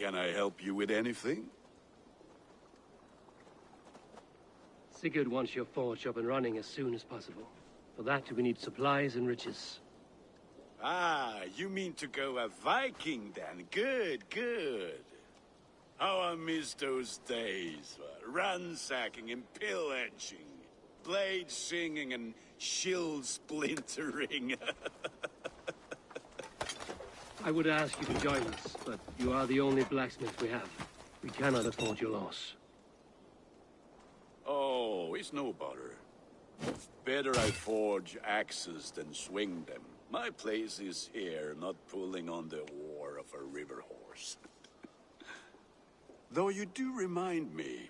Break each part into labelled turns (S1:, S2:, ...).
S1: Can I help you with anything?
S2: Sigurd wants your forge up and running as soon as possible. For that, we need supplies and riches.
S1: Ah, you mean to go a Viking then? Good, good. How I miss those days. Ransacking and pillaging. Blade singing and shield splintering.
S2: I would ask you to join us, but you are the only blacksmith we have. We cannot afford your loss.
S1: Oh, it's no bother. Better I forge axes than swing them. My place is here, not pulling on the oar of a river horse. Though you do remind me,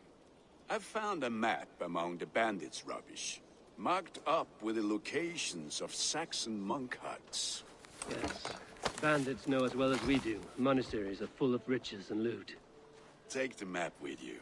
S1: I found a map among the bandits' rubbish, marked up with the locations of Saxon monk huts.
S2: Yes. Bandits know as well as we do. Monasteries are full of riches and loot.
S1: Take the map with you.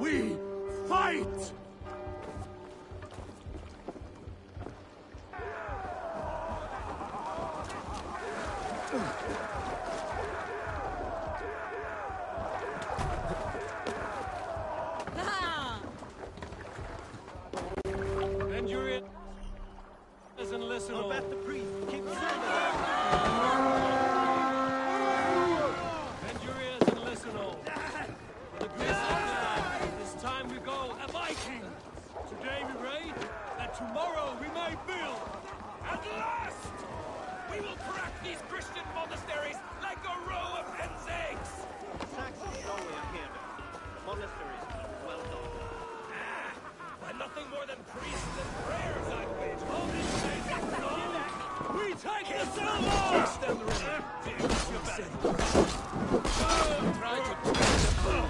S1: We fight!
S2: Endure and listen.
S3: I'll bet the priest keeps
S2: Endure and listen all. For the grace of God, this time we go a Viking. Today we raid, and tomorrow we may build.
S1: At last! We will crack these Christian monasteries like a row of hen's eggs!
S3: Saxons strongly appeared. Monasteries are well done.
S1: By nothing more than priests and prayers I wage all this place. We take the silver! Extend the river.
S2: Try to take them.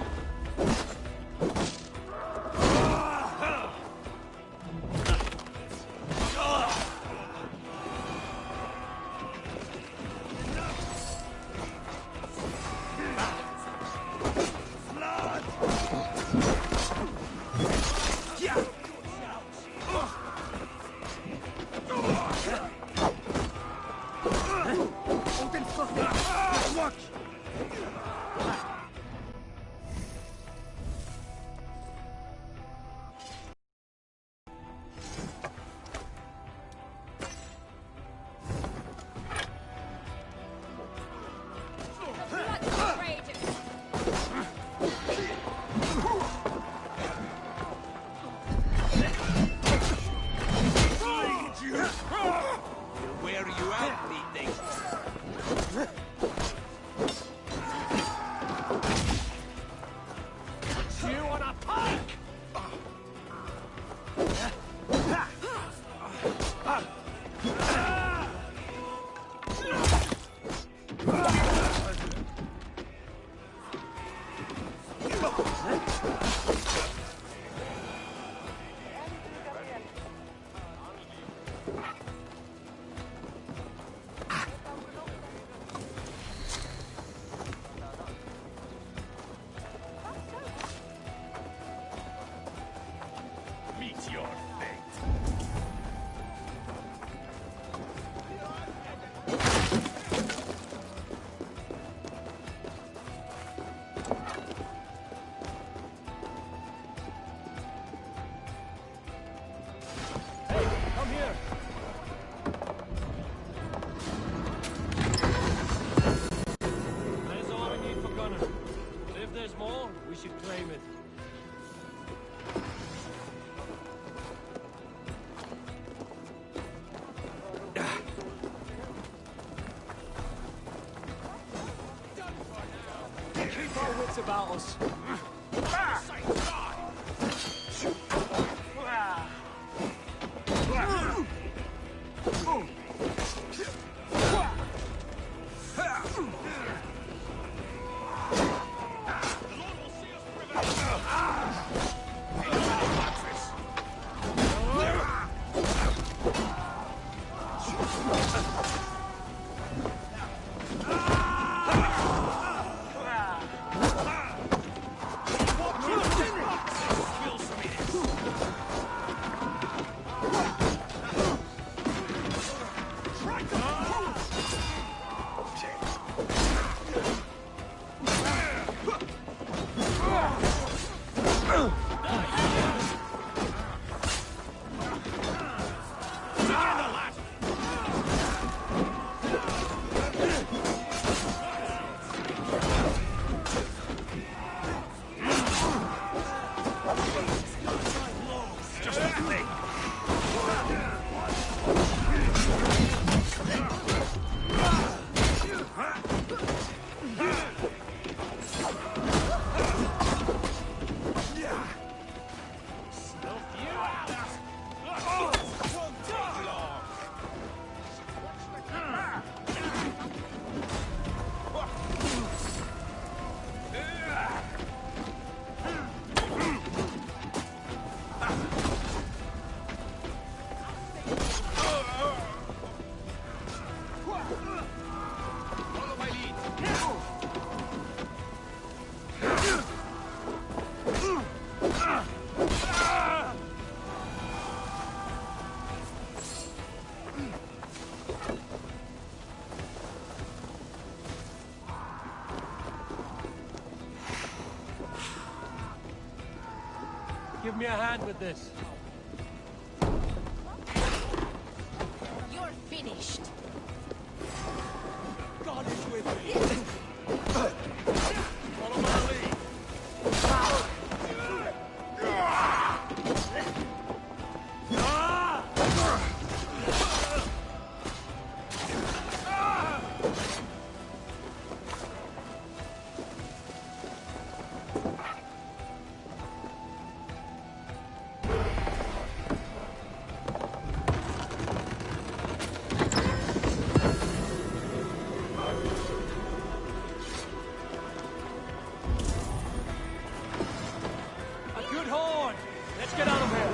S1: Where are you out, meeting?
S2: You on a pike!
S1: Meet your fate.
S2: Hey, come here! That is all we need for Gunnar. But if there's more, we should claim it. Keep our wits about us. Give me a hand with this.
S4: You're finished.
S2: God is with me. Follow my lead. A good horn. Let's get out of here.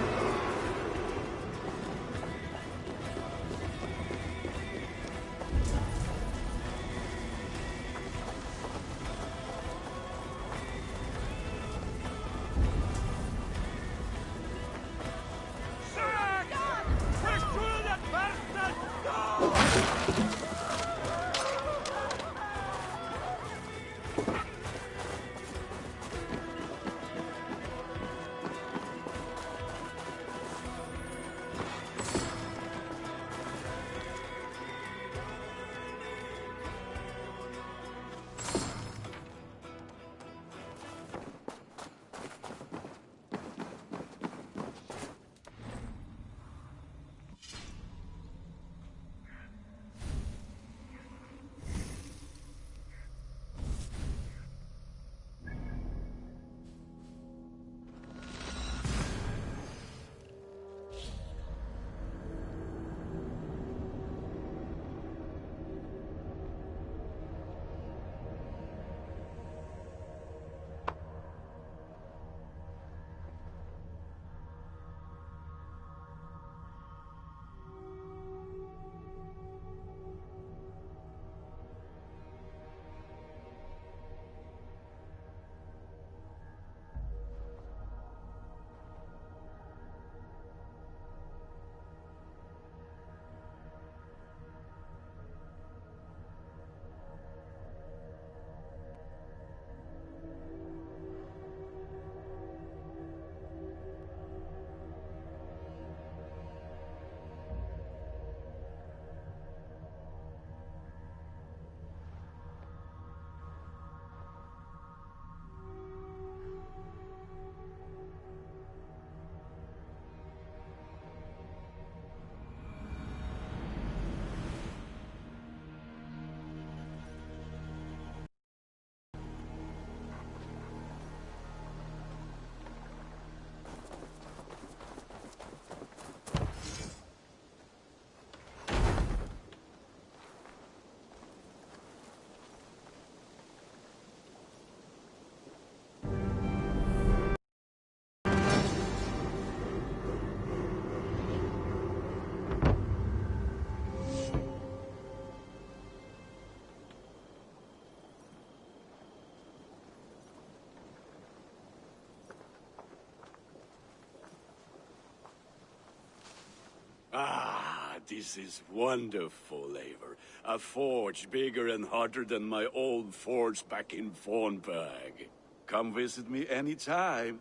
S1: Ah, this is wonderful, Eivor. A forge bigger and hotter than my old forge back in Vornberg. Come visit me anytime.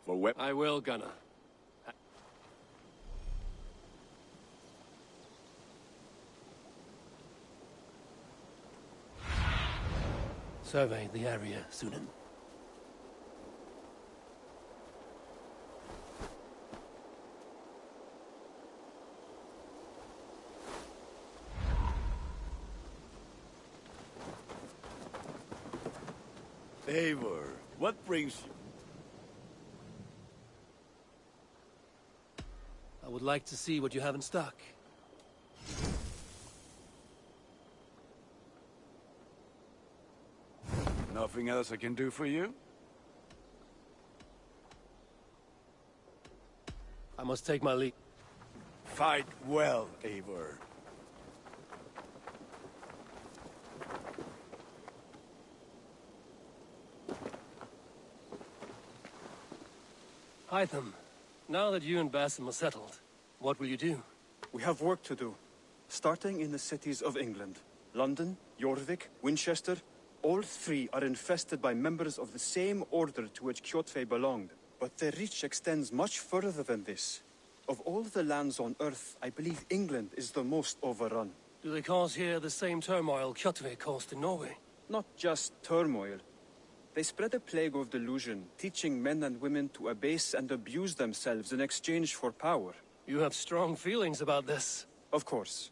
S1: For
S2: I will, Gunnar. Survey the area, Sunan.
S1: Eivor, what brings you?
S2: I would like to see what you have in stock.
S1: Nothing else I can do for you?
S2: I must take my leave.
S1: Fight well, Eivor.
S2: Hytham, now that you and Basim are settled, what will you do?
S5: We have work to do, starting in the cities of England. London, Jorvik, Winchester, all three are infested by members of the same order to which Kjotve belonged. But their reach extends much further than this. Of all the lands on Earth, I believe England is the most overrun.
S2: Do they cause here the same turmoil Kjotve caused in Norway?
S5: Not just turmoil. They spread a plague of delusion, teaching men and women to abase and abuse themselves in exchange for power.
S2: You have strong feelings about this.
S5: Of course.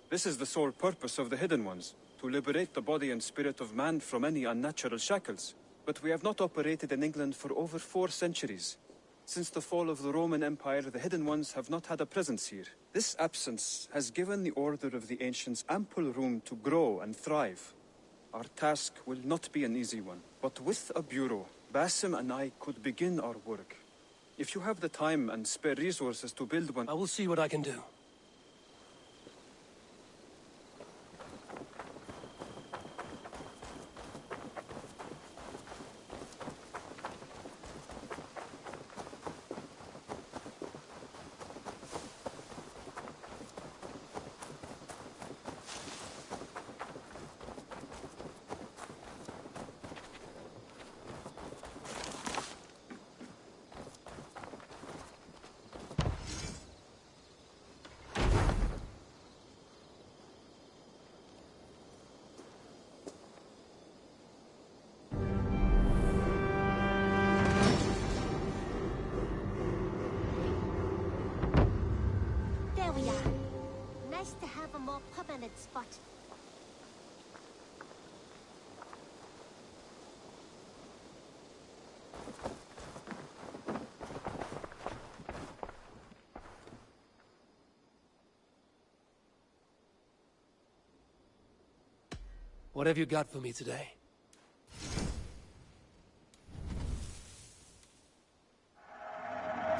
S5: This is the sole purpose of the Hidden Ones, to liberate the body and spirit of man from any unnatural shackles. But we have not operated in England for over 4 centuries. Since the fall of the Roman Empire, the Hidden Ones have not had a presence here. This absence has given the Order of the Ancients ample room to grow and thrive. Our task will not be an easy one, but with a bureau, Basim and I could begin our work. If you have the time and spare resources to build one...
S2: I will see what I can do.
S6: To have a more permanent spot.
S2: What have you got for me today?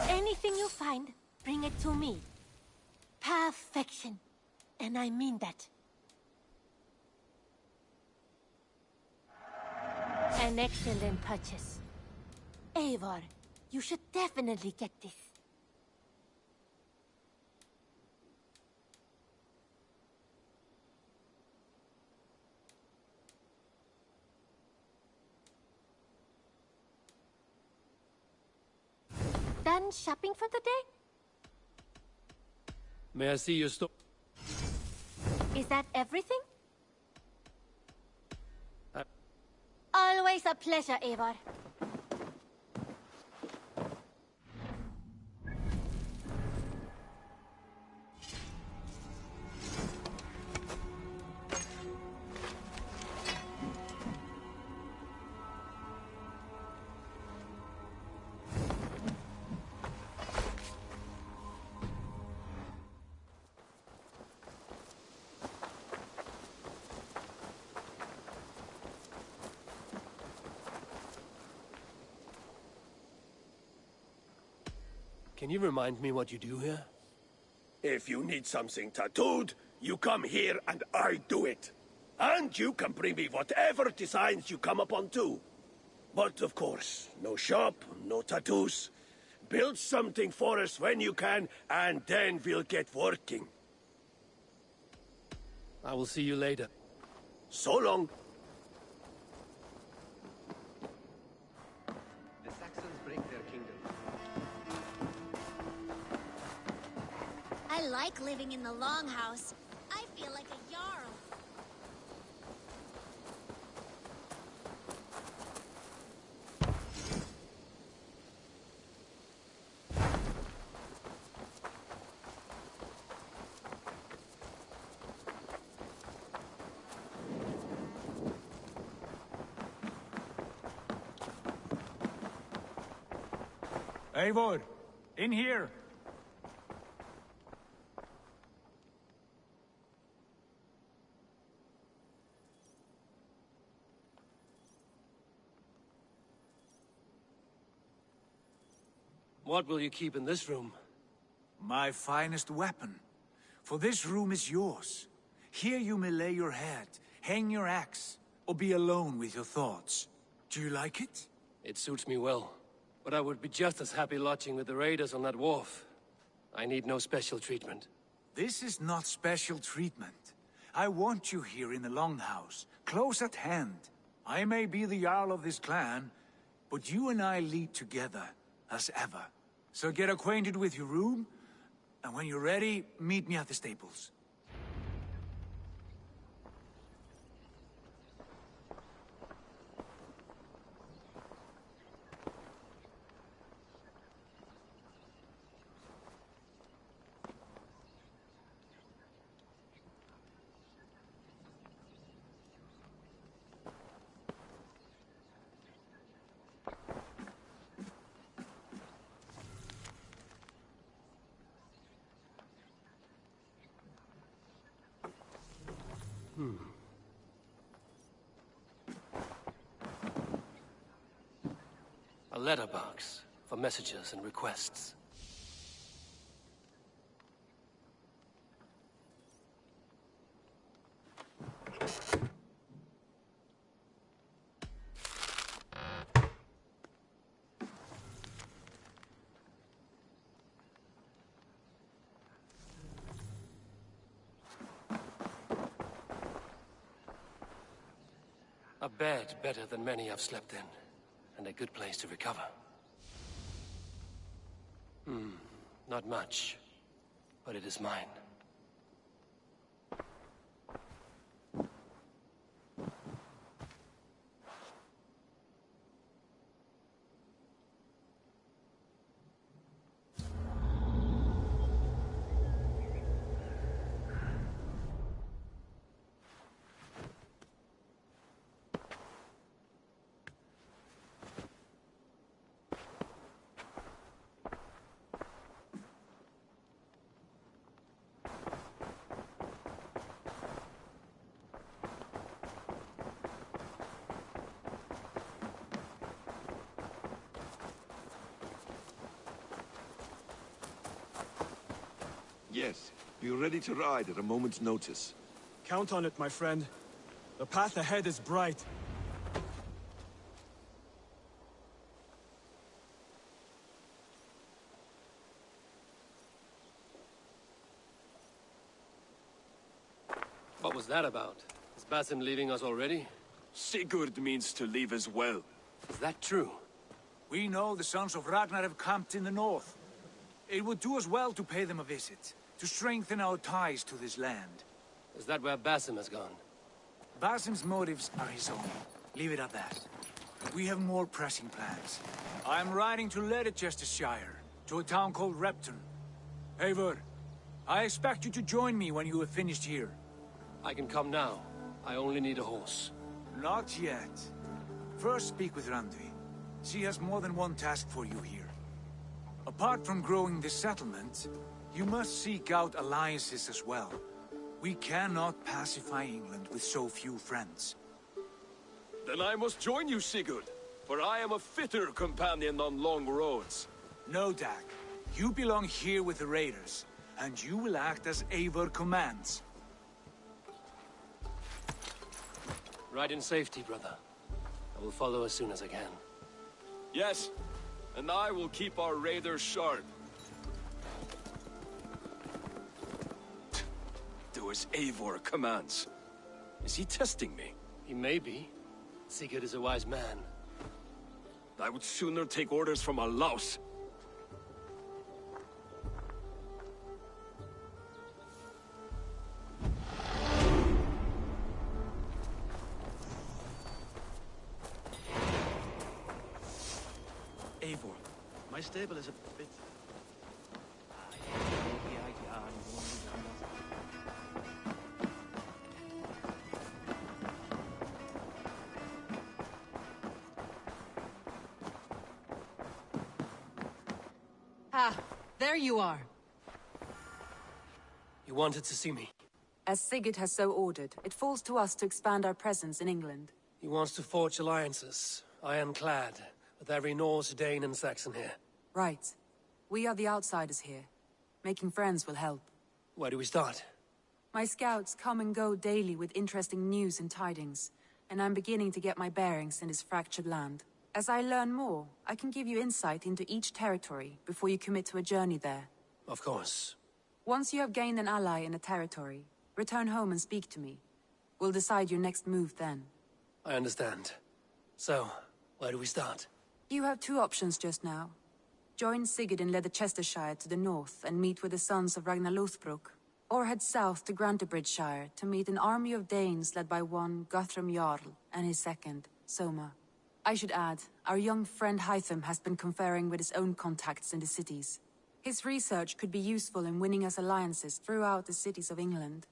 S6: Anything you find, bring it to me. Perfection. And I mean that. An excellent purchase. Eivor, you should definitely get this. Done shopping for the day?
S2: May I see your store?
S6: Is that everything? Always a pleasure, Eivor.
S2: Can you remind me what you do here?
S7: If you need something tattooed, you come here and I do it. And you can bring me whatever designs you come upon too. But of course, no shop, no tattoos. Build something for us when you can, and then we'll get working.
S2: I will see you later.
S7: So long.
S3: The Saxons break their kingdom.
S8: I like living in the Longhouse. I feel like a Jarl.
S9: Eivor, in here.
S2: What will you keep in this room?
S9: My finest weapon. For this room is yours. Here you may lay your head, hang your axe, or be alone with your thoughts. Do you like it?
S2: It suits me well. But I would be just as happy lodging with the raiders on that wharf. I need no special treatment.
S9: This is not special treatment. I want you here in the Longhouse, close at hand. I may be the Jarl of this clan, but you and I lead together, as ever. So get acquainted with your room, and when you're ready, meet me at the stables.
S2: A letterbox for messages and requests. A bed better than many I've slept in, and a good place to recover. Not much, but it is mine.
S10: Yes, be ready to ride at a moment's notice.
S5: Count on it, my friend. The path ahead is bright.
S2: What was that about? Is Basim leaving us already?
S10: Sigurd means to leave as well.
S2: Is that true?
S9: We know the sons of Ragnar have camped in the north. It would do us well to pay them a visit, to strengthen our ties to this land.
S2: Is that where Basim has gone?
S9: Basim's motives are his own. Leave it at that. We have more pressing plans. I'm riding to Leicestershire, to a town called Repton. Eivor, I expect you to join me when you have finished here.
S2: I can come now. I only need a horse.
S9: Not yet. First speak with Randvi. She has more than one task for you here. Apart from growing this settlement, you must seek out alliances as well. We cannot pacify England with so few friends.
S10: Then I must join you, Sigurd, for I am a fitter companion on long roads.
S9: No, Dag. You belong here with the raiders, and you will act as Eivor commands.
S2: Ride in safety, brother. I will follow as soon as I can.
S10: Yes, and I will keep our raiders sharp. Do as Eivor commands. Is he testing me?
S2: He may be. Sigurd is a wise man.
S10: I would sooner take orders from a louse.
S3: Eivor, my stable is a bit...
S11: Ah, there you are.
S2: You wanted to see me?
S11: As Sigurd has so ordered, it falls to us to expand our presence in England.
S2: He wants to forge alliances, ironclad, with every Norse, Dane and Saxon here.
S11: Right. We are the outsiders here. Making friends will help.
S2: Where do we start?
S11: My scouts come and go daily with interesting news and tidings, and I'm beginning to get my bearings in this fractured land. As I learn more, I can give you insight into each territory before you commit to a journey there.
S12: Of course.
S11: Once you have gained an ally in a territory, return home and speak to me. We'll decide your next move then.
S12: I understand. So, where do we start?
S11: You have two options just now. Join Sigurd in Leicestershire to the north and meet with the sons of Ragnar Lothbrok, or head south to Grantebridgeshire to meet an army of Danes led by one Guthrum Jarl and his second, Soma. I should add, our young friend Hytham has been conferring with his own contacts in the cities. His research could be useful in winning us alliances throughout the cities of England.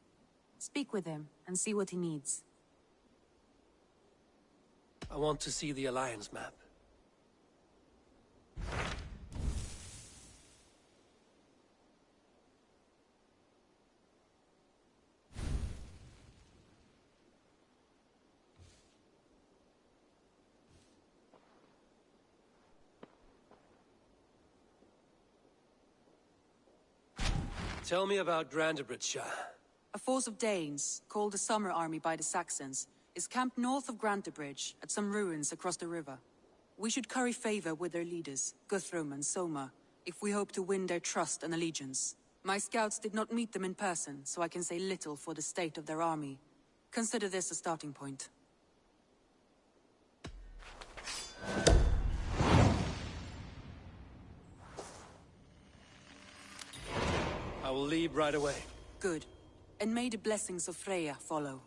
S11: Speak with him and see what he needs.
S12: I want to see the Alliance map. Tell me about Grantebridgeshire.
S11: A force of Danes, called the Summer Army by the Saxons, is camped north of Grantebridge at some ruins across the river. We should curry favor with their leaders, Guthrum and Soma, if we hope to win their trust and allegiance. My scouts did not meet them in person, so I can say little for the state of their army. Consider this a starting point.
S12: I will leave right away.
S11: Good. And may the blessings of Freya follow.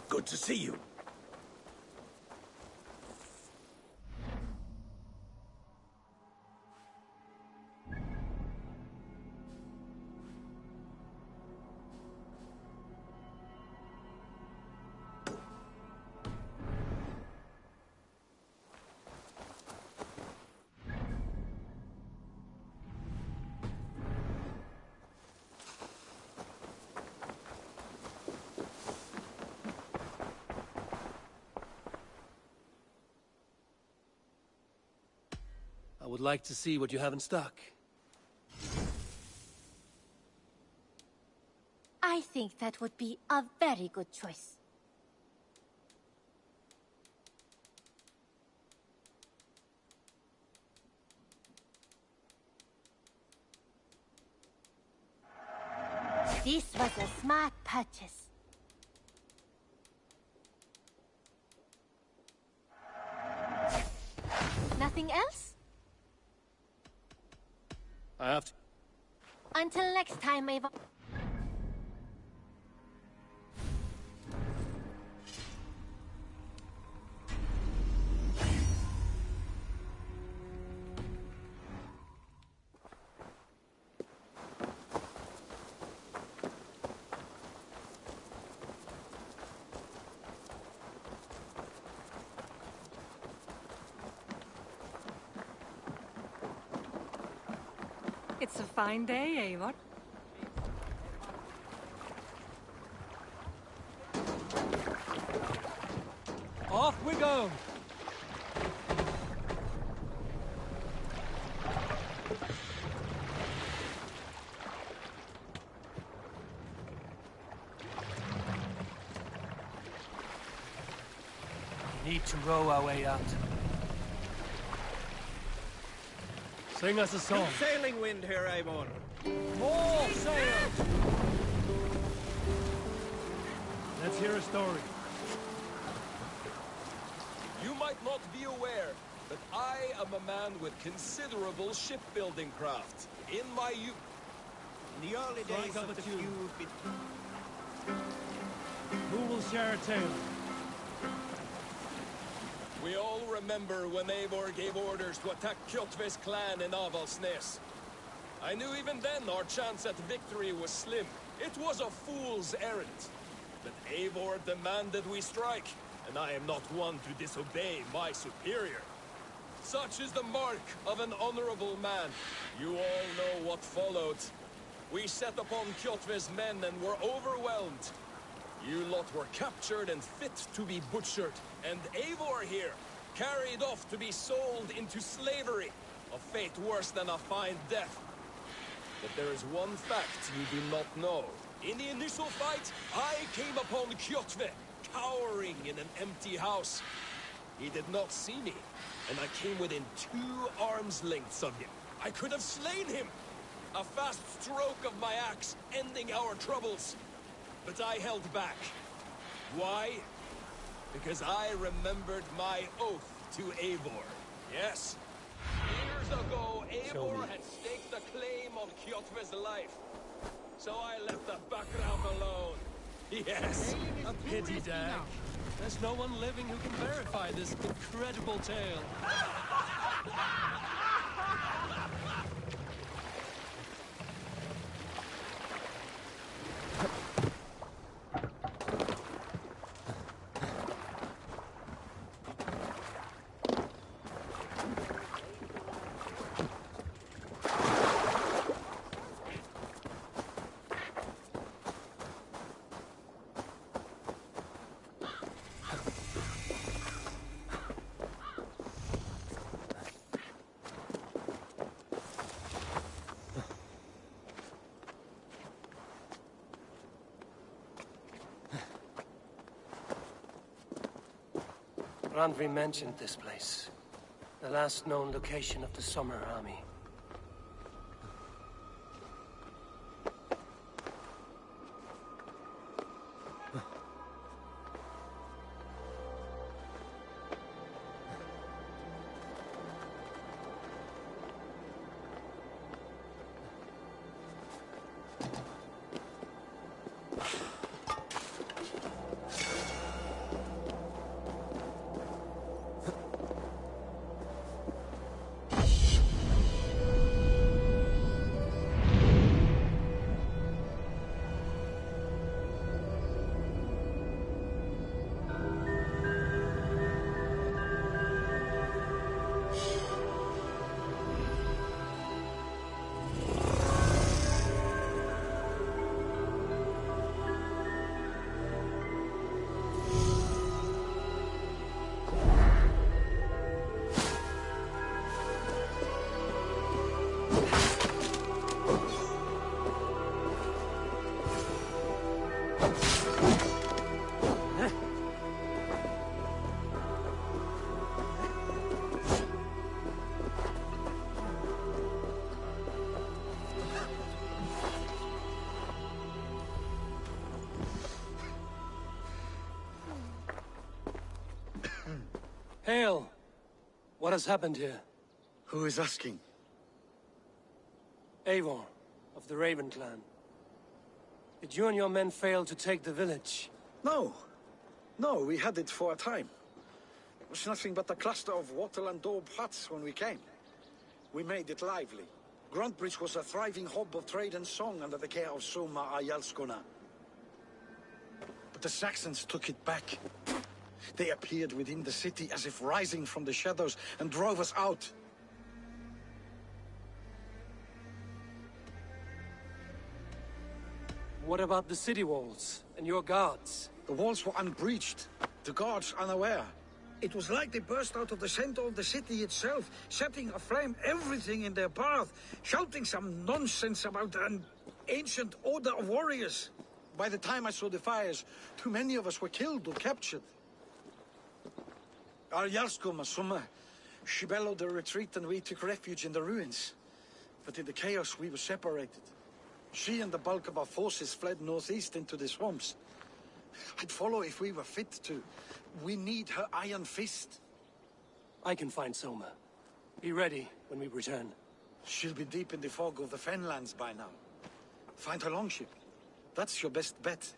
S7: Good to see you.
S12: I would like to see what you have in stock.
S6: I think that would be a very good choice. This was a smart purchase. Nothing else?
S12: I have to.
S6: Until next time, Eivor.
S13: It's a fine day, Eivor.
S2: Off we go!
S12: We need to row our way out.
S2: Sing us a song.
S3: Good sailing wind here, Eivor.
S2: More sail! Let's hear a story.
S10: You might not be aware, but I am a man with considerable shipbuilding craft. In my youth.
S3: In the early
S2: Strike
S3: days
S2: up
S3: of
S2: a
S3: the
S2: tune.
S3: feud between...
S2: Who will share a tale?
S10: We all remember when Eivor gave orders to attack Kjotve's clan in Avaldsnes. I knew even then our chance at victory was slim. It was a fool's errand. But Eivor demanded we strike, and I am not one to disobey my superior. Such is the mark of an honorable man. You all know what followed. We set upon Kjotve's men and were overwhelmed. You lot were captured and fit to be butchered, and Eivor here, carried off to be sold into slavery, a fate worse than a fine death. But there is one fact you do not know. In the initial fight, I came upon Kjotve, cowering in an empty house. He did not see me, and I came within 2 arms lengths of him. I could have slain him! A fast stroke of my axe, ending our troubles. But I held back. Why? Because I remembered my oath to Eivor. Yes. Years ago, Eivor had staked a claim on Kjotve's life. So I left the background alone. Yes.
S2: A pity, Dag. There's no one living who can verify this incredible tale.
S12: Randvi mentioned this place. The last known location of the Summer Army. Hail! What has happened here?
S14: Who is asking?
S12: Eivor, of the Raven clan. Did you and your men fail to take the village?
S14: No. No, we had it for a time. It was nothing but a cluster of wattle and daub huts when we came. We made it lively. Gruntbridge was a thriving hub of trade and song under the care of Soma Ayalskona. But the Saxons took it back. They appeared within the city as if rising from the shadows and drove us out.
S12: What about the city walls and your guards?
S14: The walls were unbreached, the guards unaware. It was like they burst out of the center of the city itself, setting aflame everything in their path, shouting some nonsense about an ancient order of warriors. By the time I saw the fires, too many of us were killed or captured. Our Yarskoma, Summa, she bellowed a retreat and we took refuge in the ruins. But in the chaos we were separated. She and the bulk of our forces fled northeast into the swamps. I'd follow if we were fit to. We need her iron fist.
S12: I can find Soma. Be ready when we return.
S14: She'll be deep in the fog of the Fenlands by now. Find her longship. That's your best bet.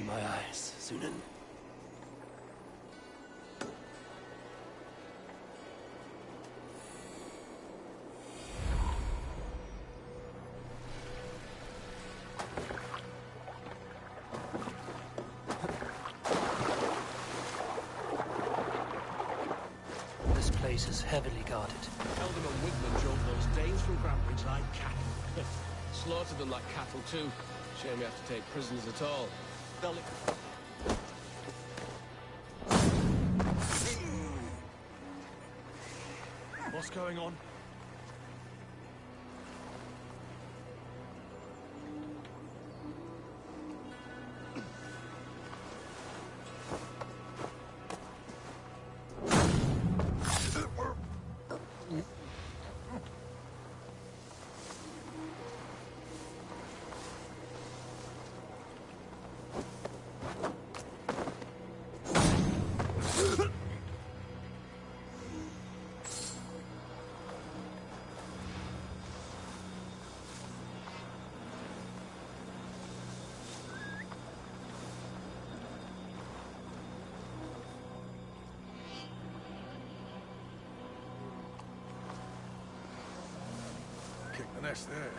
S12: My eyes, Sunan. This place is heavily guarded.
S3: Tell them a Wigman drove those Danes from Grantbridge like cattle.
S10: Slaughtered them like cattle too. Shame we have to take prisoners at all.
S3: What's going on?
S9: finesse there.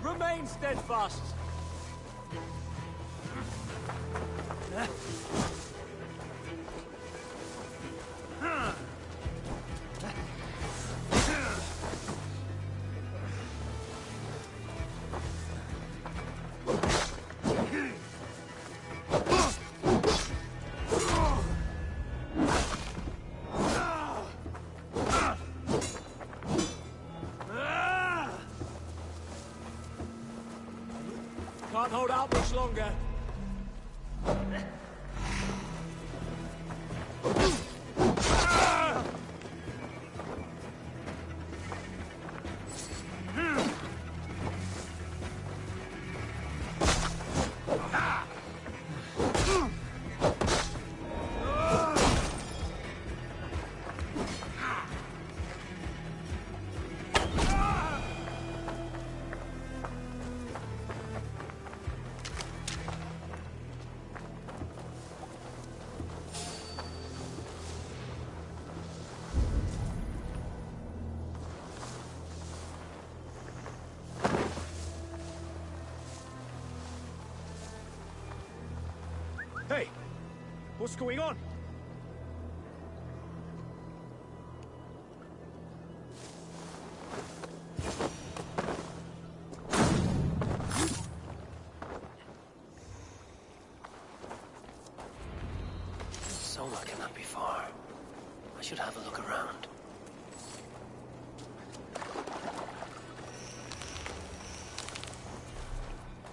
S2: Remain steadfast. Can't hold out much longer.
S3: Hey! What's going on?
S12: Soma cannot be far. I should have a look around.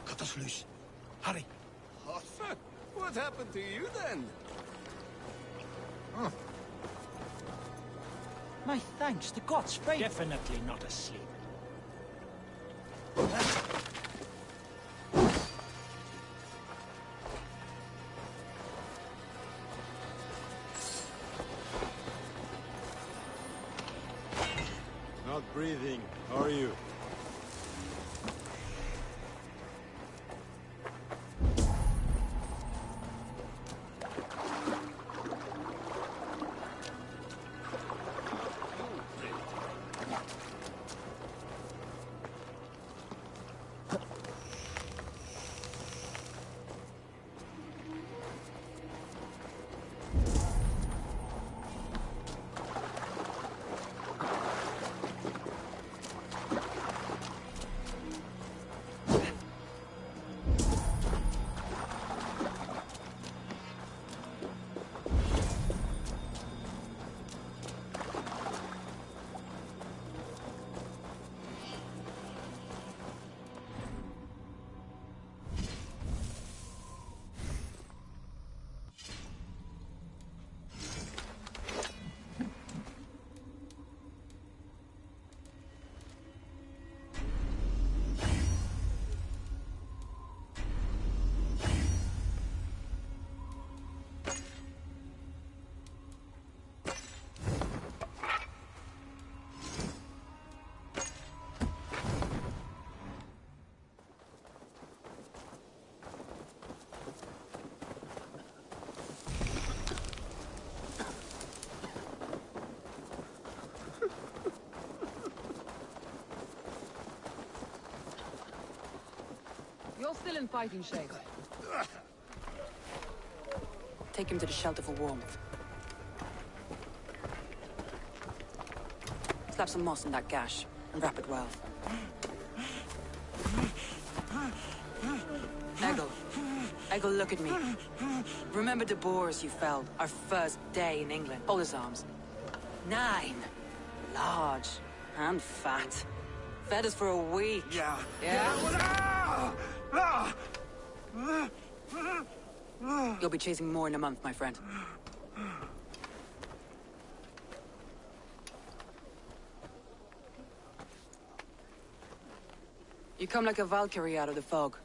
S14: Cut us loose. Hurry.
S15: Arthur, what happened to you then?
S16: My thanks, the gods favor. Definitely not asleep.
S1: Not breathing, are you?
S11: still in fighting shape. Take him to the shelter for warmth. Slap some moss in that gash, and wrap it well. Eggle, look at me. Remember the boars you felled, our first day in England? Hold his arms. 9. Large. And fat. Fed us for a week.
S9: Yeah.
S11: You'll be chasing more in a month, my friend. You come like a Valkyrie out of the fog.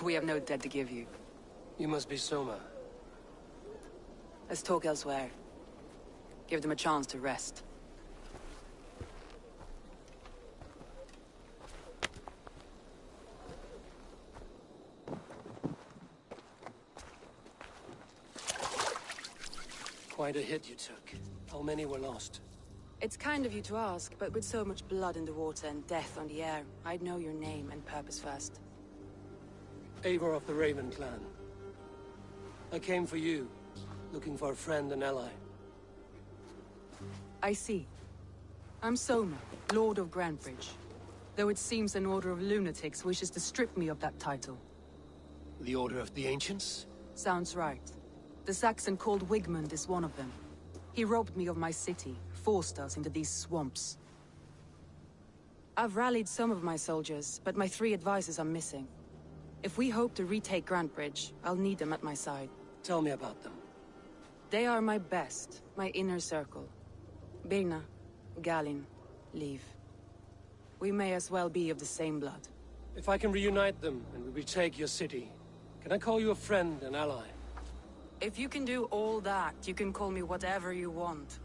S11: We have no dead to give you.
S12: You must be Soma.
S11: Let's talk elsewhere. Give them a chance to rest.
S12: Quite a hit you took. How many were lost?
S11: It's kind of you to ask, but with so much blood in the water and death on the air, I'd know your name and purpose first.
S12: Eivor of the Raven clan. I came for you, looking for a friend and ally.
S11: I see. I'm Soma, Lord of Grantebridge. Though it seems an order of lunatics wishes to strip me of that title.
S12: The Order of the Ancients?
S11: Sounds right. The Saxon called Wigmund is one of them. He robbed me of my city, forced us into these swamps. I've rallied some of my soldiers, but my 3 advisors are missing. If we hope to retake Grantebridge, I'll need them at my side.
S12: Tell me about them.
S11: They are my best, my inner circle. Birna, Galin, Liv. We may as well be of the same blood.
S12: If I can reunite them and we retake your city, can I call you a friend and ally?
S11: If you can do all that, you can call me whatever you want.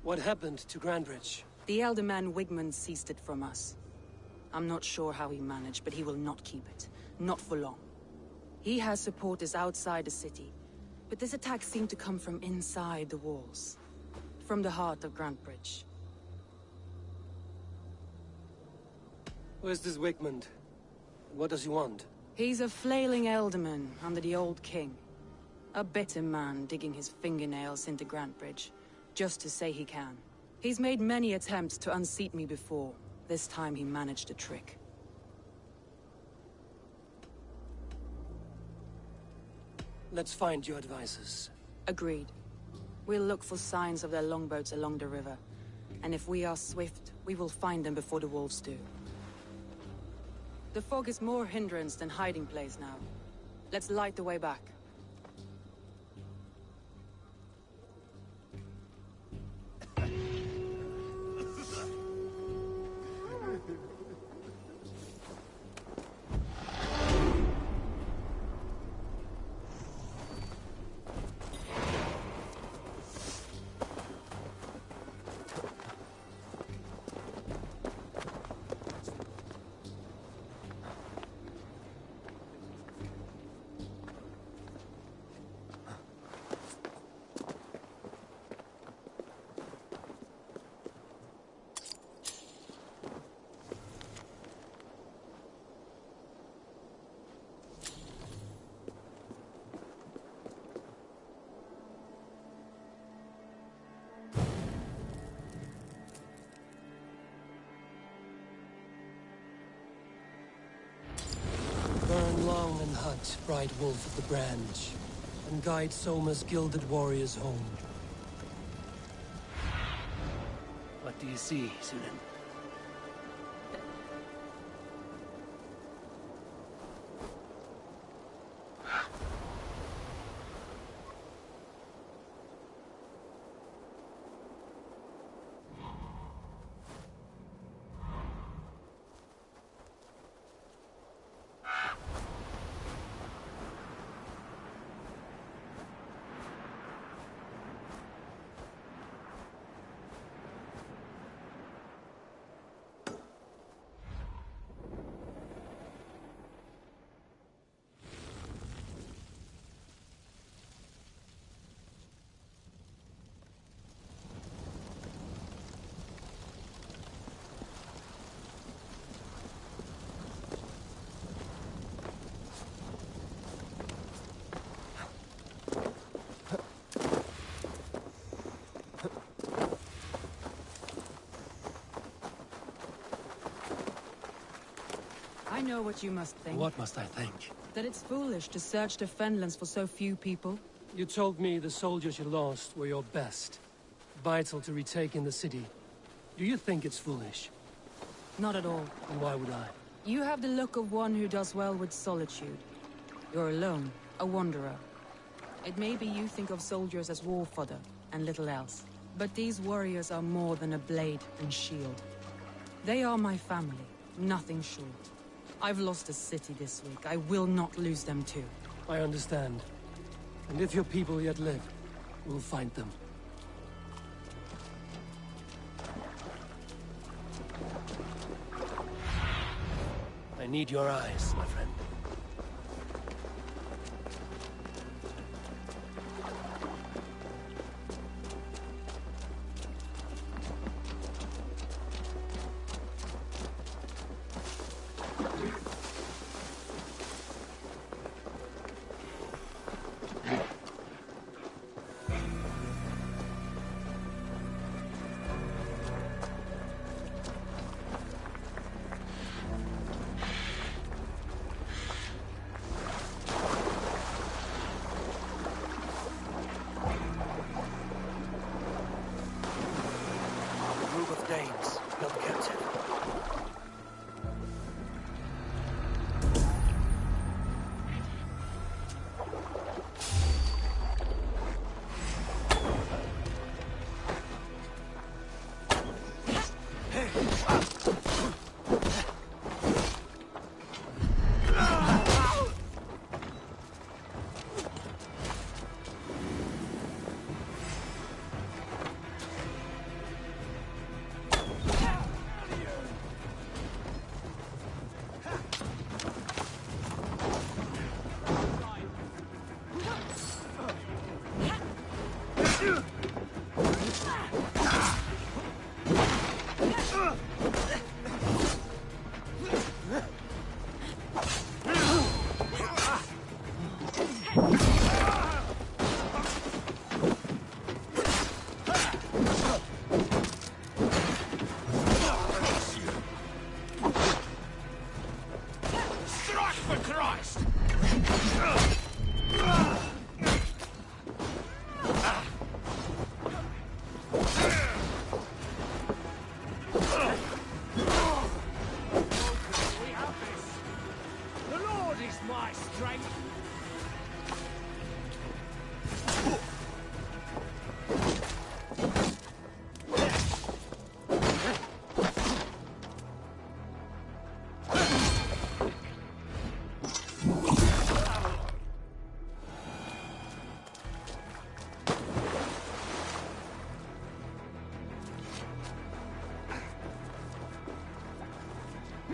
S12: What happened to Grantebridge?
S11: The elder man Wigmund seized it from us. I'm not sure how he managed, but he will not keep it. Not for long. He has supporters outside the city, but this attack seemed to come from inside the walls. From the heart of Grantebridge.
S12: Where's this Wigmund? What does he want?
S11: He's a flailing elderman under the old king. A bitter man digging his fingernails into Grantebridge, just to say he can. He's made many attempts to unseat me before. This time he managed a trick.
S12: Let's find your advisors.
S11: Agreed. We'll look for signs of their longboats along the river. And if we are swift, we will find them before the wolves do. The fog is more hindrance than hiding place now. Let's light the way back.
S12: Burn long and hunt, bright wolf of the branch, and guide Soma's gilded warriors home. What do you see, Sunan?
S11: I know what you must think.
S12: What must I think?
S11: That it's foolish to search the Fenlands for so few people.
S12: You told me the soldiers you lost were your best. Vital to retake in the city. Do you think it's foolish?
S11: Not at all.
S12: And why would I?
S11: You have the look of one who does well with solitude. You're alone, a wanderer. It may be you think of soldiers as war fodder, and little else. But these warriors are more than a blade and shield. They are my family, nothing short. I've lost a city this week. I will not lose them too.
S12: I understand. And if your people yet live, we'll find them. I need your eyes, my friend.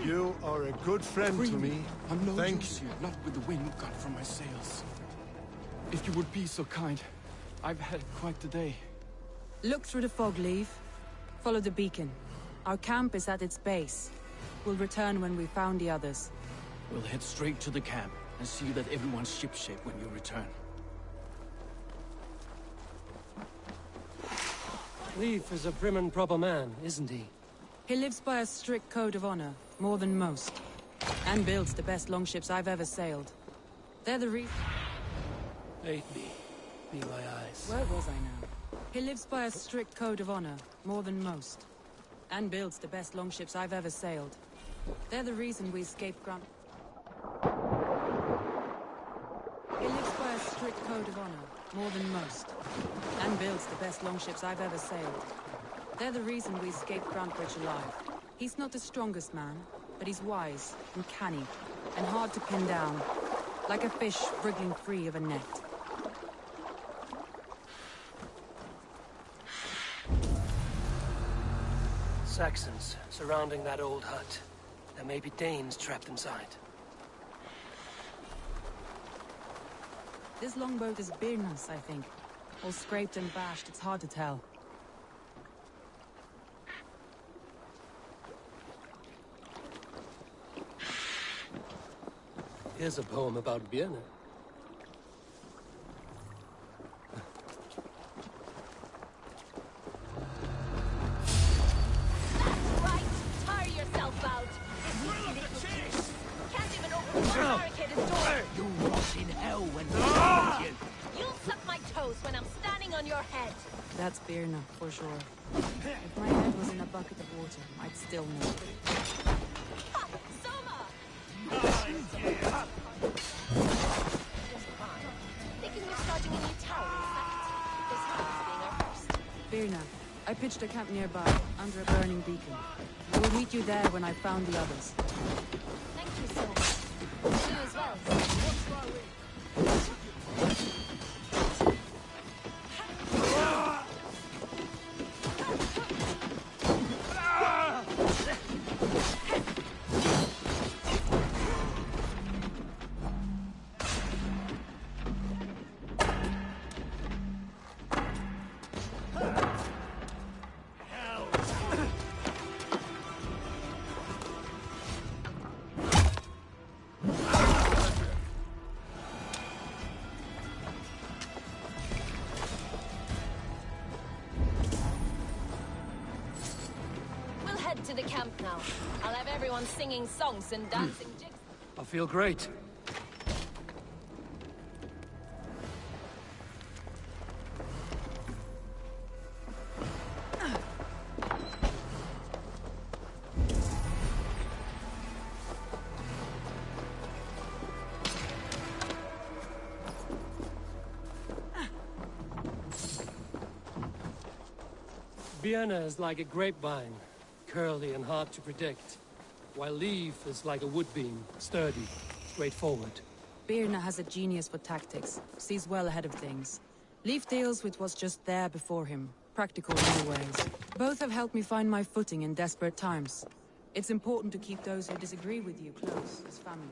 S15: You are a good friend to me.
S5: I'm no
S15: Thank
S5: use here, not with the wind cut from my sails. If you would be so kind, I've had quite the day.
S11: Look through the fog, Leave. Follow the beacon. Our camp is at its base. We'll return when we've found the others.
S5: We'll head straight to the camp and see that everyone's shipshape when you return.
S12: Leif is a prim and proper man, isn't he?
S11: He lives by a strict code of honor, more than most. And builds the best longships I've ever sailed. They're the reason...
S12: Aid me. Be my eyes.
S11: Where was I now? He lives by a strict code of honor, more than most. And builds the best longships I've ever sailed. They're the reason we escaped Grant... He lives by a strict code of honor, more than most. And builds the best longships I've ever sailed. They're the reason we escaped Grantbridge alive. He's not the strongest man, but he's wise and canny, and hard to pin down. Like a fish wriggling free of a net.
S12: Saxons surrounding that old hut. There may be Danes trapped inside.
S11: This longboat is Birnus, I think. All scraped and bashed, it's hard to tell.
S12: Here's a poem about Björn.
S4: Right! Tire yourself out!
S10: Will of the chase!
S11: Birna, for sure. If my head was in a bucket of water, I'd still know.
S6: Thinking of starting a new town, is that? This house being our first.
S11: Birna, I pitched a camp nearby, under a burning beacon. I will meet you there when I've found the others.
S6: Thank you so much. You as well. To the camp now. I'll have everyone singing songs and dancing jigs.
S12: I feel great. Vienna is like a grapevine, curly and hard to predict, while Leaf is like a wood beam, sturdy, straightforward.
S11: Birna has a genius for tactics, sees well ahead of things. Leaf deals with what's just there before him, practical in new ways. Both have helped me find my footing in desperate times. It's important to keep those who disagree with you close as family.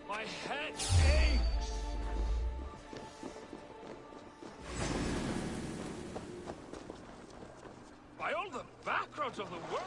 S10: My head aches! By all the backgrounds of the world!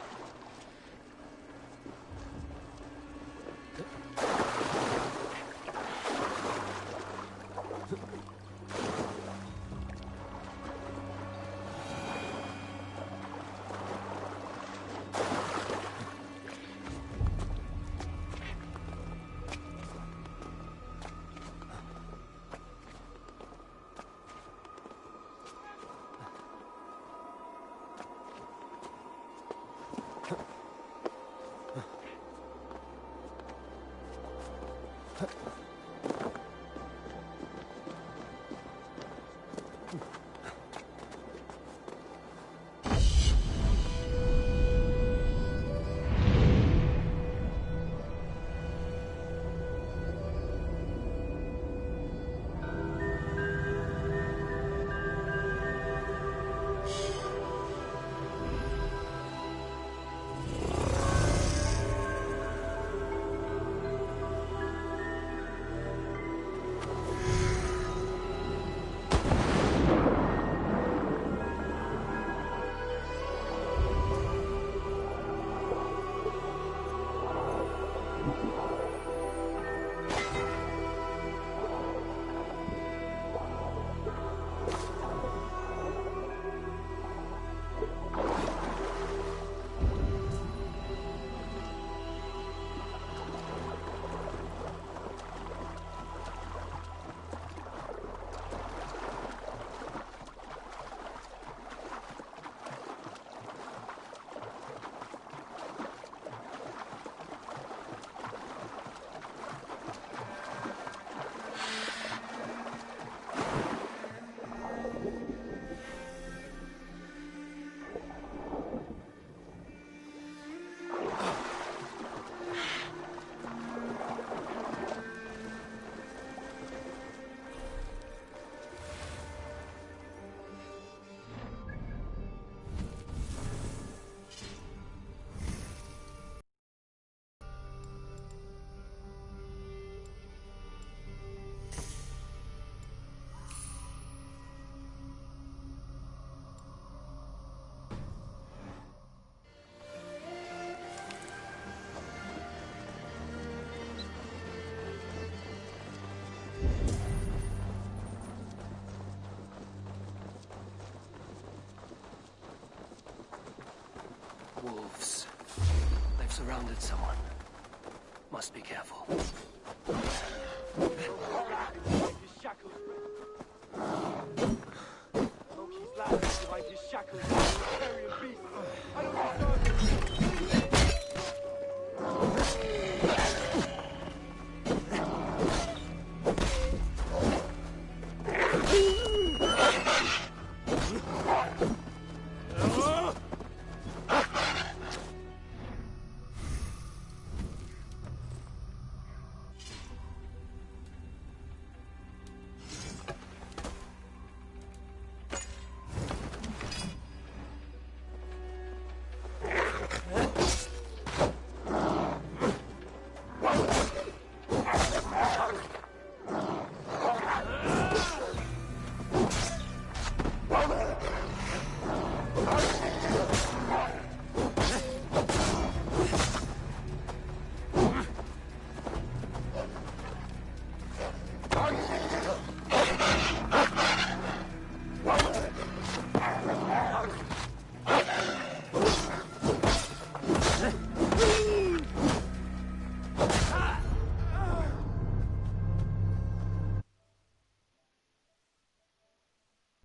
S17: Wolves. They've surrounded someone. Must be careful.
S2: Loki's lads divide his shackles.